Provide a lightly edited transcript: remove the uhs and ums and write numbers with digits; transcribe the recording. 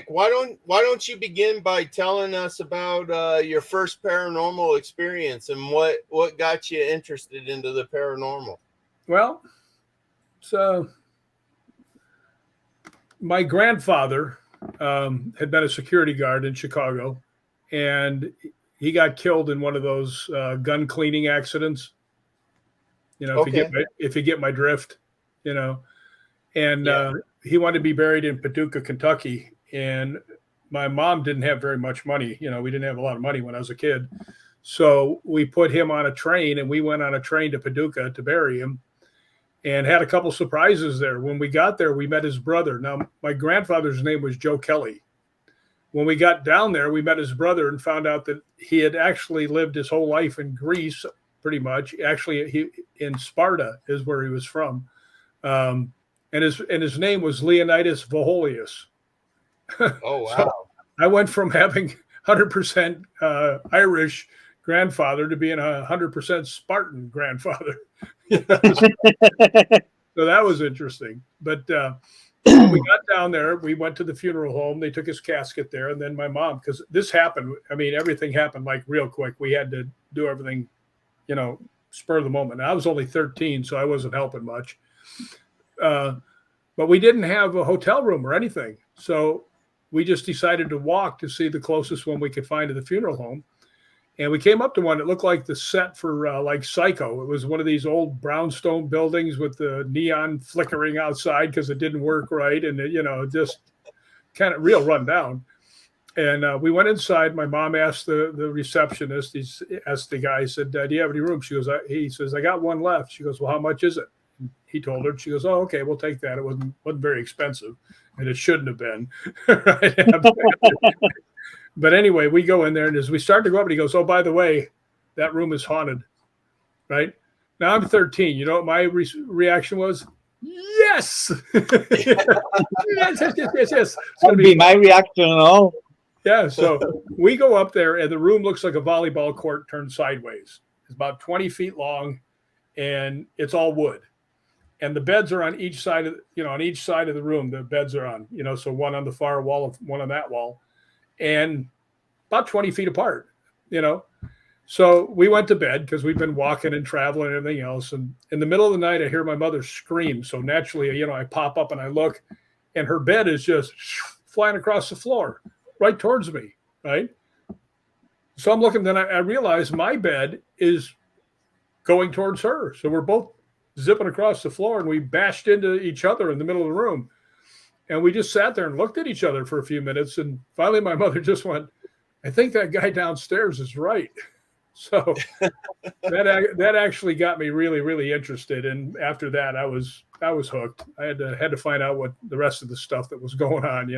Why don't you begin by telling us about your first paranormal experience and what got you interested into the paranormal? Well, so my grandfather had been a security guard in Chicago, and he got killed in one of those gun cleaning accidents. You know, Okay. if you get my drift, you know, and Yeah. he wanted to be buried in Paducah, Kentucky, and my mom didn't have very much money. You know, we didn't have a lot of money when I was a kid, so we put him on a train, and we went on a train to Paducah to bury him, and had a couple surprises there. When we got there, we met his brother. Now, my grandfather's name was Joe Kelly. When we got down there, we met his brother and found out that he had actually lived his whole life in Greece, pretty much. Actually, he in Sparta is where he was from, um, and his name was Leonidas Voholius. Oh So wow. I went from having 100% Irish grandfather to being 100% Spartan grandfather. So that was interesting. But when we got down there, we went to the funeral home. They took his casket there, and then my mom, because this happened. I mean, everything happened like real quick. We had to do everything, you know, spur of the moment. And I was only 13, so I wasn't helping much. Uh, but we didn't have a hotel room or anything, so we just decided to walk to see the closest one we could find to the funeral home. And we came up to one that looked like the set for like Psycho. It was one of these old brownstone buildings with the neon flickering outside because it didn't work right, and it, just kind of real run down. And we went inside. My mom asked the receptionist. He asked the guy. He said, "Do you have any room?" She goes. He says, "I got one left." She goes, "Well, how much is it?" And he told her. She goes, "Oh, okay, we'll take that." It wasn't very expensive, and it shouldn't have been. Right? But anyway, we go in there, and as we start to go up, and he goes, "Oh, by the way, that room is haunted." Right now, I'm 13. You know what my reaction was? Yes, yes, yes, yes, yes, yes. It's That going to would be be my fun. reaction and all. Yeah. So we go up there, and the room looks like a volleyball court turned sideways. It's about 20 feet long, and it's all wood. And the beds are on each side of on each side of the room. The beds are on, so one on the far wall, one on that wall, and about 20 feet apart. You know, So we went to bed because we've been walking and traveling and everything else. And in the middle of the night, I hear my mother scream. So naturally, I pop up and I look, and her bed is just flying across the floor right towards me. Right. So I'm looking, then I realize my bed is going towards her. So we're both zipping across the floor, and we bashed into each other in the middle of the room. And we just sat there and looked at each other for a few minutes. And finally, my mother just went, "I think that guy downstairs is right." So that actually got me really really interested, and after that I was hooked. I had to find out what the rest of the stuff that was going on.